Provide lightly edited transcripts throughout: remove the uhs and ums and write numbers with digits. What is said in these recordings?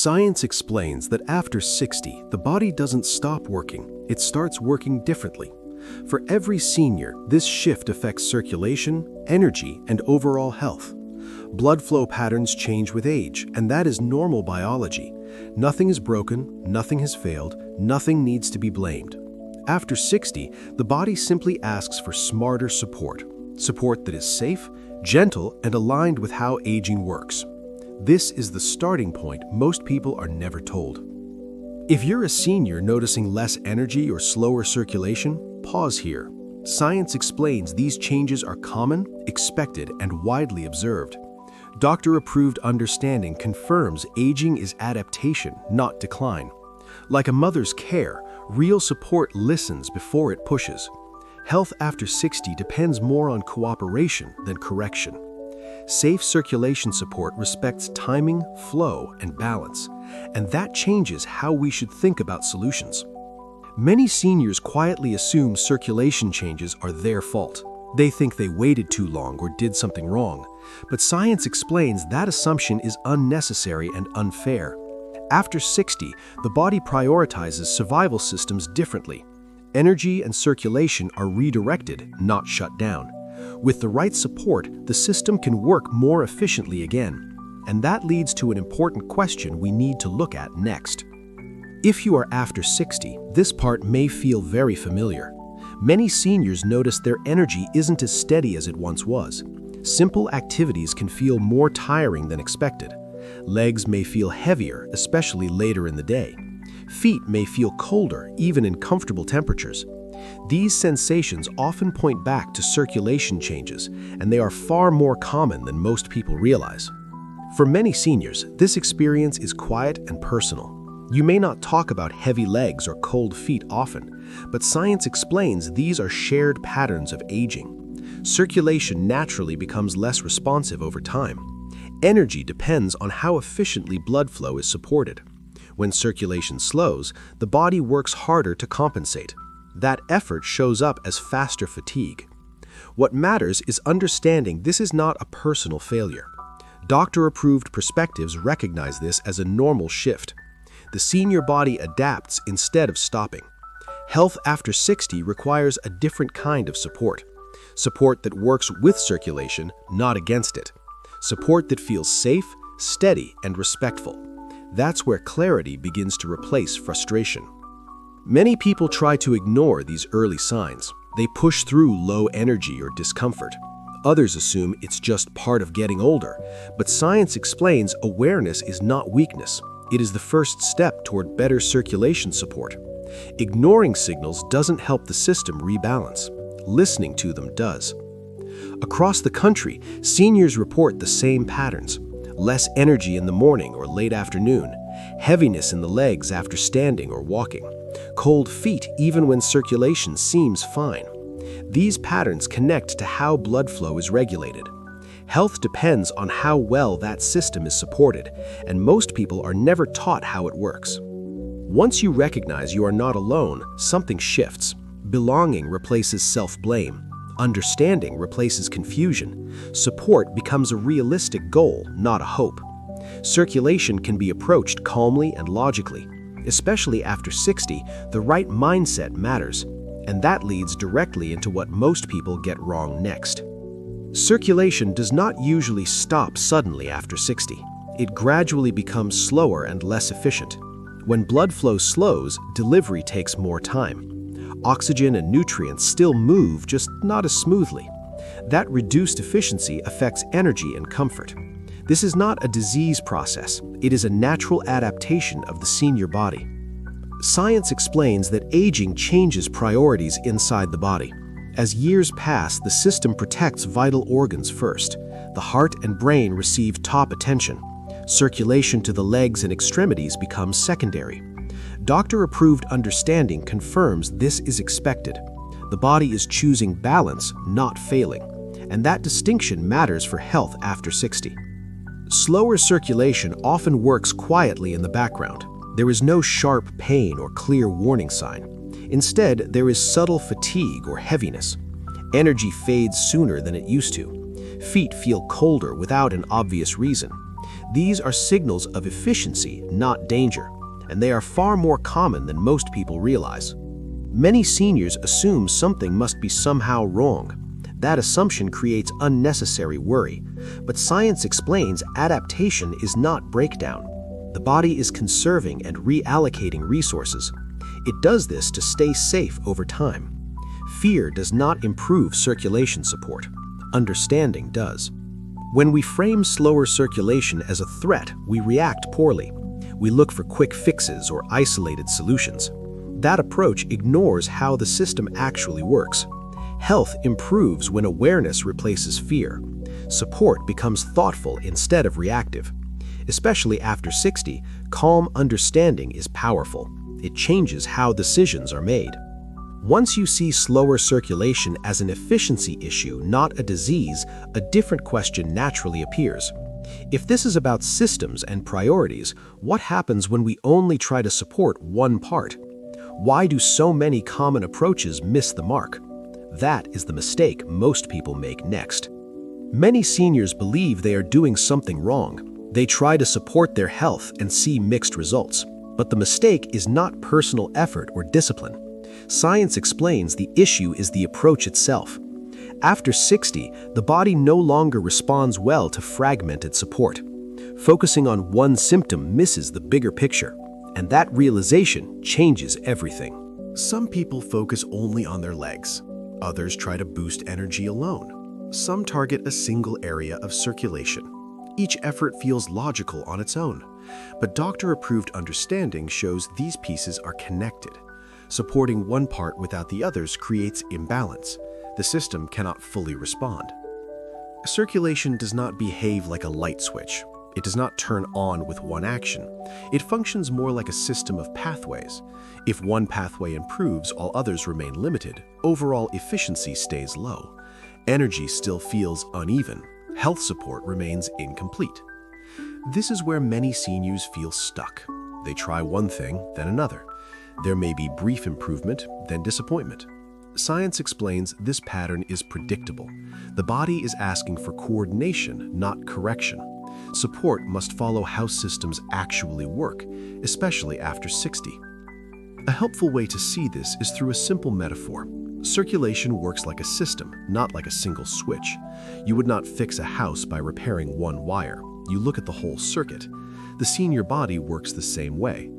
Science explains that after 60, the body doesn't stop working, it starts working differently. For every senior, this shift affects circulation, energy, and overall health. Blood flow patterns change with age, and that is normal biology. Nothing is broken, nothing has failed, nothing needs to be blamed. After 60, the body simply asks for smarter support. Support that is safe, gentle, and aligned with how aging works. This is the starting point most people are never told. If you're a senior noticing less energy or slower circulation, pause here. Science explains these changes are common, expected, and widely observed. Doctor-approved understanding confirms aging is adaptation, not decline. Like a mother's care, real support listens before it pushes. Health after 60 depends more on cooperation than correction. Safe circulation support respects timing, flow, and balance, and that changes how we should think about solutions. Many seniors quietly assume circulation changes are their fault. They think they waited too long or did something wrong, but science explains that assumption is unnecessary and unfair. After 60, the body prioritizes survival systems differently. Energy and circulation are redirected, not shut down. With the right support, the system can work more efficiently again. And that leads to an important question we need to look at next. If you are after 60, this part may feel very familiar. Many seniors notice their energy isn't as steady as it once was. Simple activities can feel more tiring than expected. Legs may feel heavier, especially later in the day. Feet may feel colder, even in comfortable temperatures. These sensations often point back to circulation changes, and they are far more common than most people realize. For many seniors, this experience is quiet and personal. You may not talk about heavy legs or cold feet often, but science explains these are shared patterns of aging. Circulation naturally becomes less responsive over time. Energy depends on how efficiently blood flow is supported. When circulation slows, the body works harder to compensate. That effort shows up as faster fatigue. What matters is understanding this is not a personal failure. Doctor-approved perspectives recognize this as a normal shift. The senior body adapts instead of stopping. Health after 60 requires a different kind of support. Support that works with circulation, not against it. Support that feels safe, steady, and respectful. That's where clarity begins to replace frustration. Many people try to ignore these early signs. They push through low energy or discomfort. Others assume it's just part of getting older, but science explains awareness is not weakness. It is the first step toward better circulation support. Ignoring signals doesn't help the system rebalance. Listening to them does. Across the country, seniors report the same patterns. Less energy in the morning or late afternoon, heaviness in the legs after standing or walking, cold feet even when circulation seems fine. These patterns connect to how blood flow is regulated. Health depends on how well that system is supported, and most people are never taught how it works. Once you recognize you are not alone, something shifts. Belonging replaces self-blame. Understanding replaces confusion. Support becomes a realistic goal, not a hope. Circulation can be approached calmly and logically. Especially after 60, the right mindset matters, and that leads directly into what most people get wrong next. Circulation does not usually stop suddenly after 60. It gradually becomes slower and less efficient. When blood flow slows, delivery takes more time. Oxygen and nutrients still move, just not as smoothly. That reduced efficiency affects energy and comfort. This is not a disease process. It is a natural adaptation of the senior body. Science explains that aging changes priorities inside the body. As years pass, the system protects vital organs first. The heart and brain receive top attention. Circulation to the legs and extremities becomes secondary. Doctor-approved understanding confirms this is expected. The body is choosing balance, not failing, and that distinction matters for health after 60. Slower circulation often works quietly in the background. There is no sharp pain or clear warning sign. Instead, there is subtle fatigue or heaviness. Energy fades sooner than it used to. Feet feel colder without an obvious reason. These are signals of efficiency, not danger, and they are far more common than most people realize. Many seniors assume something must be somehow wrong. That assumption creates unnecessary worry, but science explains adaptation is not breakdown. The body is conserving and reallocating resources. It does this to stay safe over time. Fear does not improve circulation support. Understanding does. When we frame slower circulation as a threat, we react poorly. We look for quick fixes or isolated solutions. That approach ignores how the system actually works. Health improves when awareness replaces fear. Support becomes thoughtful instead of reactive. Especially after 60, calm understanding is powerful. It changes how decisions are made. Once you see slower circulation as an efficiency issue, not a disease, a different question naturally appears. If this is about systems and priorities, what happens when we only try to support one part? Why do so many common approaches miss the mark? That is the mistake most people make next. Many seniors believe they are doing something wrong. They try to support their health and see mixed results. But the mistake is not personal effort or discipline. Science explains the issue is the approach itself. After 60, the body no longer responds well to fragmented support. Focusing on one symptom misses the bigger picture, and that realization changes everything. Some people focus only on their legs. Others try to boost energy alone. Some target a single area of circulation. Each effort feels logical on its own, but doctor-approved understanding shows these pieces are connected. Supporting one part without the others creates imbalance. The system cannot fully respond. Circulation does not behave like a light switch. It does not turn on with one action. It functions more like a system of pathways. If one pathway improves while others remain limited, overall efficiency stays low. Energy still feels uneven. Health support remains incomplete. This is where many seniors feel stuck. They try one thing, then another. There may be brief improvement, then disappointment. Science explains this pattern is predictable. The body is asking for coordination, not correction. Support must follow how systems actually work, especially after 60. A helpful way to see this is through a simple metaphor. Circulation works like a system, not like a single switch. You would not fix a house by repairing one wire. You look at the whole circuit. The senior body works the same way.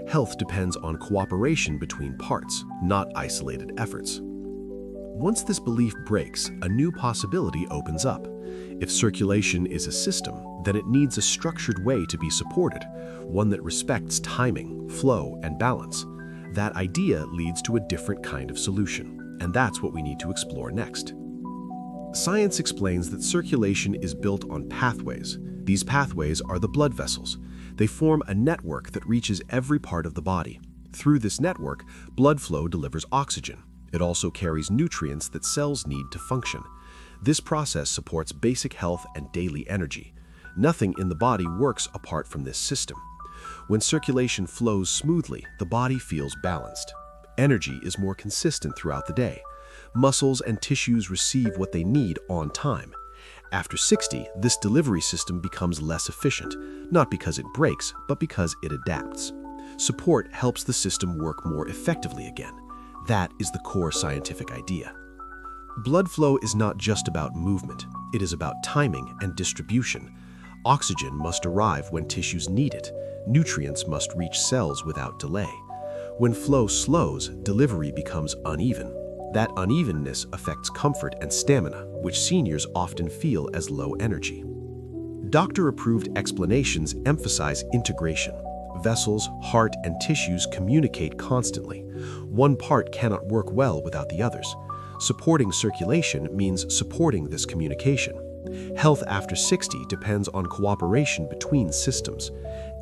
Health depends on cooperation between parts, not isolated efforts. Once this belief breaks, a new possibility opens up. If circulation is a system, then it needs a structured way to be supported, one that respects timing, flow, and balance. That idea leads to a different kind of solution, and that's what we need to explore next. Science explains that circulation is built on pathways. These pathways are the blood vessels. They form a network that reaches every part of the body. Through this network, blood flow delivers oxygen. It also carries nutrients that cells need to function. This process supports basic health and daily energy. Nothing in the body works apart from this system. When circulation flows smoothly, the body feels balanced. Energy is more consistent throughout the day. Muscles and tissues receive what they need on time. After 60, this delivery system becomes less efficient, not because it breaks, but because it adapts. Support helps the system work more effectively again. That is the core scientific idea. Blood flow is not just about movement. It is about timing and distribution. Oxygen must arrive when tissues need it. Nutrients must reach cells without delay. When flow slows, delivery becomes uneven. That unevenness affects comfort and stamina, which seniors often feel as low energy. Doctor-approved explanations emphasize integration. Vessels, heart, and tissues communicate constantly. One part cannot work well without the others. Supporting circulation means supporting this communication. Health after 60 depends on cooperation between systems.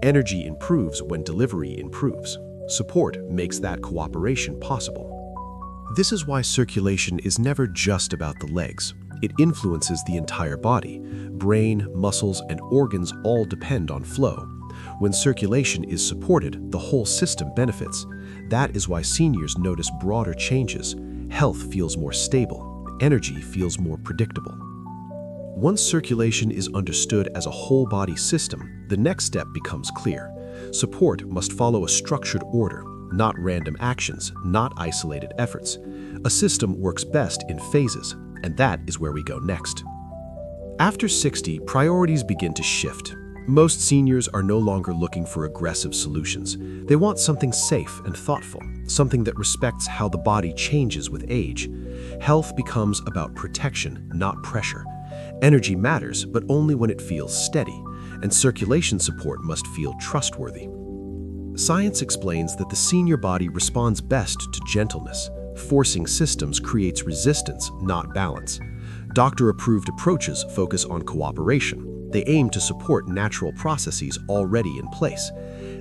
Energy improves when delivery improves. Support makes that cooperation possible. This is why circulation is never just about the legs. It influences the entire body. Brain, muscles, and organs all depend on flow. When circulation is supported, the whole system benefits. That is why seniors notice broader changes. Health feels more stable. Energy feels more predictable. Once circulation is understood as a whole-body system, the next step becomes clear. Support must follow a structured order, not random actions, not isolated efforts. A system works best in phases, and that is where we go next. After 60, priorities begin to shift. Most seniors are no longer looking for aggressive solutions. They want something safe and thoughtful, something that respects how the body changes with age. Health becomes about protection, not pressure. Energy matters, but only when it feels steady, and circulation support must feel trustworthy. Science explains that the senior body responds best to gentleness. Forcing systems creates resistance, not balance. Doctor-approved approaches focus on cooperation. They aim to support natural processes already in place.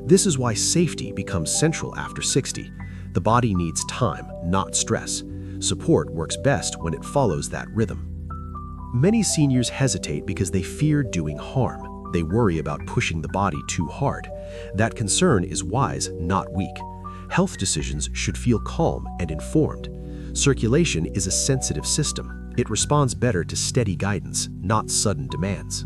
This is why safety becomes central after 60. The body needs time, not stress. Support works best when it follows that rhythm. Many seniors hesitate because they fear doing harm. They worry about pushing the body too hard. That concern is wise, not weak. Health decisions should feel calm and informed. Circulation is a sensitive system. It responds better to steady guidance, not sudden demands.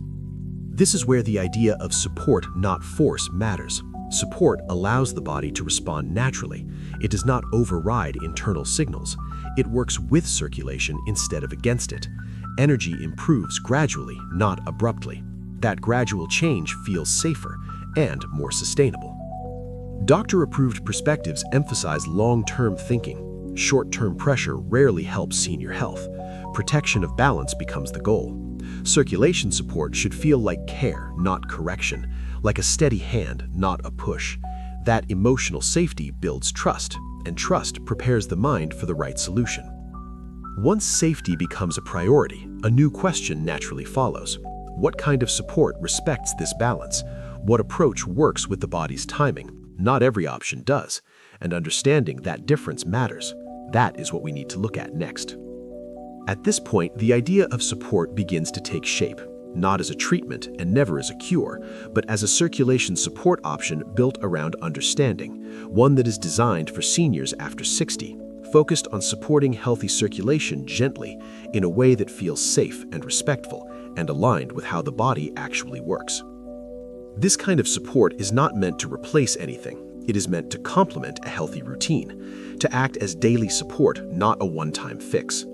This is where the idea of support, not force, matters. Support allows the body to respond naturally. It does not override internal signals. It works with circulation instead of against it. Energy improves gradually, not abruptly. That gradual change feels safer and more sustainable. Doctor-approved perspectives emphasize long-term thinking. Short-term pressure rarely helps senior health. Protection of balance becomes the goal. Circulation support should feel like care, not correction, like a steady hand, not a push. That emotional safety builds trust, and trust prepares the mind for the right solution. Once safety becomes a priority, a new question naturally follows. What kind of support respects this balance? What approach works with the body's timing? Not every option does, and understanding that difference matters. That is what we need to look at next. At this point, the idea of support begins to take shape, not as a treatment and never as a cure, but as a circulation support option built around understanding, one that is designed for seniors after 60, focused on supporting healthy circulation gently in a way that feels safe and respectful and aligned with how the body actually works. This kind of support is not meant to replace anything. It is meant to complement a healthy routine, to act as daily support, not a one-time fix.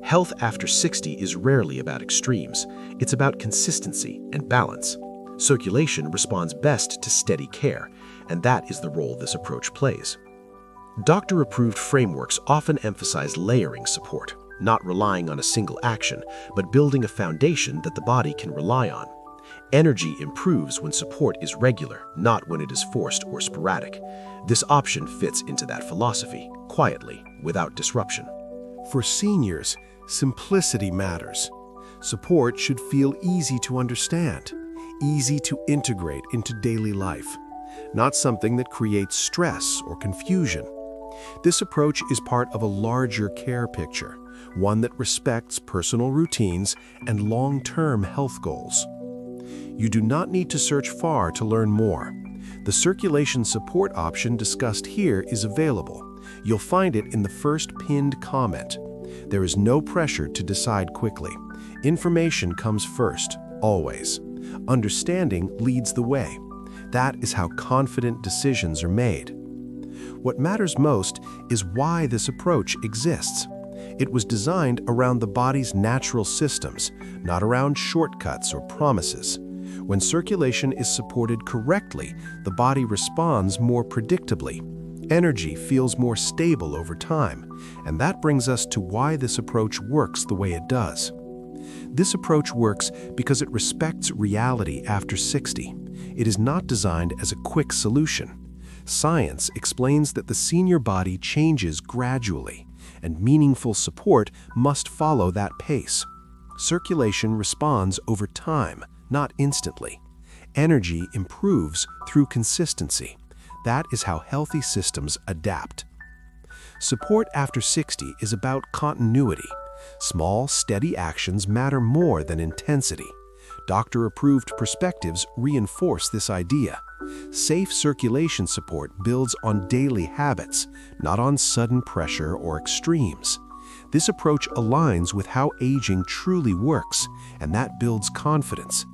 Health after 60 is rarely about extremes. It's about consistency and balance. Circulation responds best to steady care, and that is the role this approach plays. Doctor-approved frameworks often emphasize layering support, not relying on a single action, but building a foundation that the body can rely on. Energy improves when support is regular, not when it is forced or sporadic. This option fits into that philosophy, quietly, without disruption. For seniors, simplicity matters. Support should feel easy to understand, easy to integrate into daily life, not something that creates stress or confusion. This approach is part of a larger care picture, one that respects personal routines and long-term health goals. You do not need to search far to learn more. The circulation support option discussed here is available. You'll find it in the first pinned comment. There is no pressure to decide quickly. Information comes first, always. Understanding leads the way. That is how confident decisions are made. What matters most is why this approach exists. It was designed around the body's natural systems, not around shortcuts or promises. When circulation is supported correctly, the body responds more predictably. Energy feels more stable over time, and that brings us to why this approach works the way it does. This approach works because it respects reality after 60. It is not designed as a quick solution. Science explains that the senior body changes gradually, and meaningful support must follow that pace. Circulation responds over time, not instantly. Energy improves through consistency. That is how healthy systems adapt. Support after 60 is about continuity. Small, steady actions matter more than intensity. Doctor-approved perspectives reinforce this idea. Safe circulation support builds on daily habits, not on sudden pressure or extremes. This approach aligns with how aging truly works, and that builds confidence.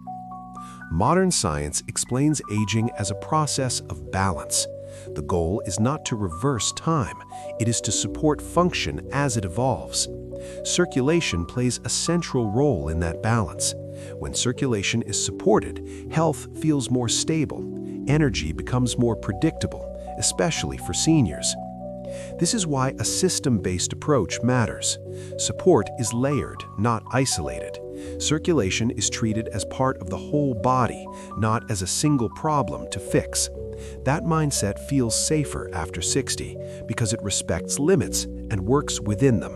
Modern science explains aging as a process of balance. The goal is not to reverse time, it is to support function as it evolves. Circulation plays a central role in that balance. When circulation is supported, health feels more stable, energy becomes more predictable, especially for seniors. This is why a system-based approach matters. Support is layered, not isolated. Circulation is treated as part of the whole body, not as a single problem to fix. That mindset feels safer after 60 because it respects limits and works within them.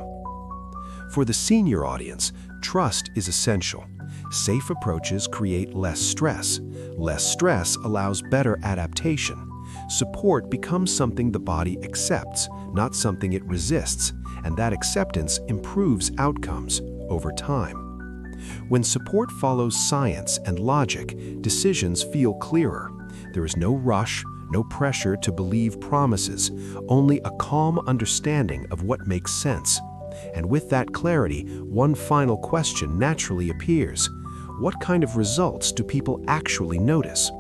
For the senior audience, trust is essential. Safe approaches create less stress. Less stress allows better adaptation. Support becomes something the body accepts, not something it resists, and that acceptance improves outcomes over time. When support follows science and logic, decisions feel clearer. There is no rush, no pressure to believe promises, only a calm understanding of what makes sense. And with that clarity, one final question naturally appears. What kind of results do people actually notice?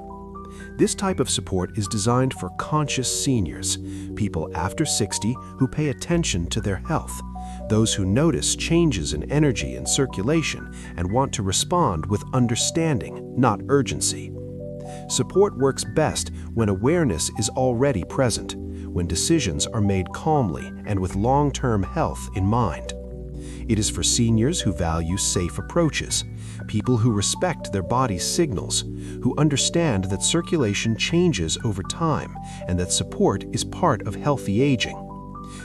This type of support is designed for conscious seniors, people after 60 who pay attention to their health, those who notice changes in energy and circulation and want to respond with understanding, not urgency. Support works best when awareness is already present, when decisions are made calmly and with long-term health in mind. It is for seniors who value safe approaches, people who respect their body's signals, who understand that circulation changes over time and that support is part of healthy aging.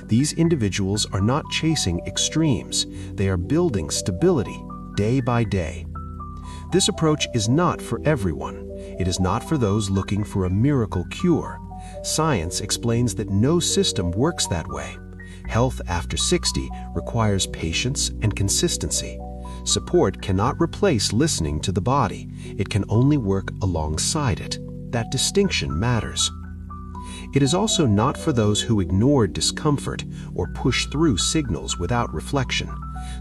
These individuals are not chasing extremes, they are building stability day by day. This approach is not for everyone. It is not for those looking for a miracle cure. Science explains that no system works that way. Health after 60 requires patience and consistency. Support cannot replace listening to the body. It can only work alongside it. That distinction matters. It is also not for those who ignore discomfort or push through signals without reflection.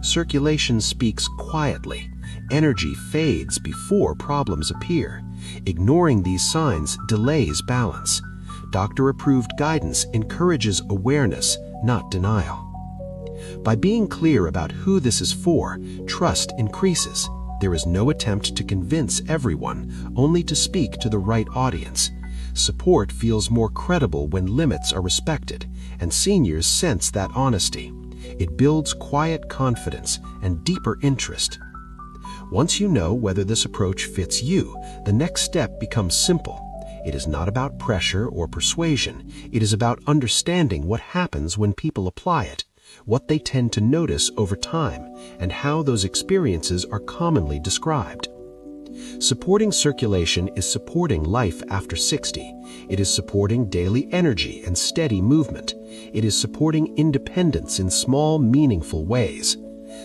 Circulation speaks quietly. Energy fades before problems appear. Ignoring these signs delays balance. Doctor-approved guidance encourages awareness, not denial. By being clear about who this is for, trust increases. There is no attempt to convince everyone, only to speak to the right audience. Support feels more credible when limits are respected, and seniors sense that honesty. It builds quiet confidence and deeper interest. Once you know whether this approach fits you, the next step becomes simple. It is not about pressure or persuasion. It is about understanding what happens when people apply it, what they tend to notice over time, and how those experiences are commonly described. Supporting circulation is supporting life after 60. It is supporting daily energy and steady movement. It is supporting independence in small, meaningful ways.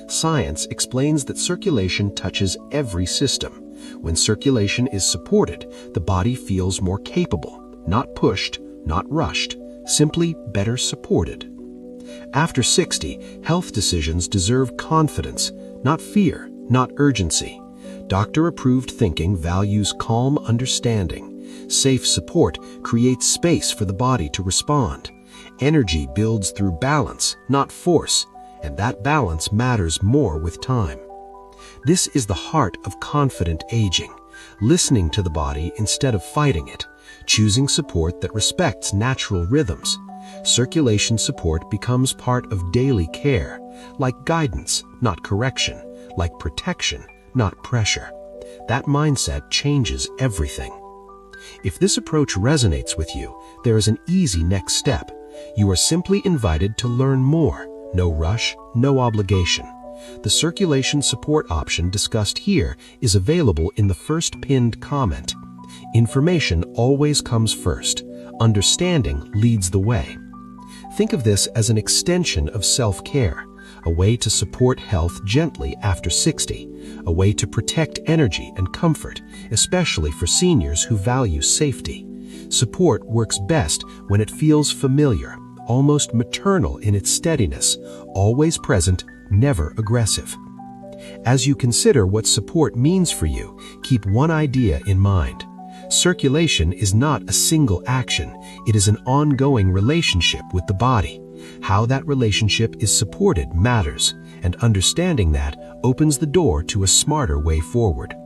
Science explains that circulation touches every system. When circulation is supported, the body feels more capable, not pushed, not rushed, simply better supported. After 60, health decisions deserve confidence, not fear, not urgency. Doctor-approved thinking values calm understanding. Safe support creates space for the body to respond. Energy builds through balance, not force, and that balance matters more with time. This is the heart of confident aging, listening to the body instead of fighting it, choosing support that respects natural rhythms. Circulation support becomes part of daily care, like guidance, not correction, like protection, not pressure. That mindset changes everything. If this approach resonates with you, there is an easy next step. You are simply invited to learn more. No rush, no obligation. The circulation support option discussed here is available in the first pinned comment. Information always comes first. Understanding leads the way. Think of this as an extension of self-care, a way to support health gently after 60, a way to protect energy and comfort, especially for seniors who value safety. Support works best when it feels familiar, almost maternal in its steadiness, always present, never aggressive. As you consider what support means for you, keep one idea in mind. Circulation is not a single action, it is an ongoing relationship with the body. How that relationship is supported matters, and understanding that opens the door to a smarter way forward.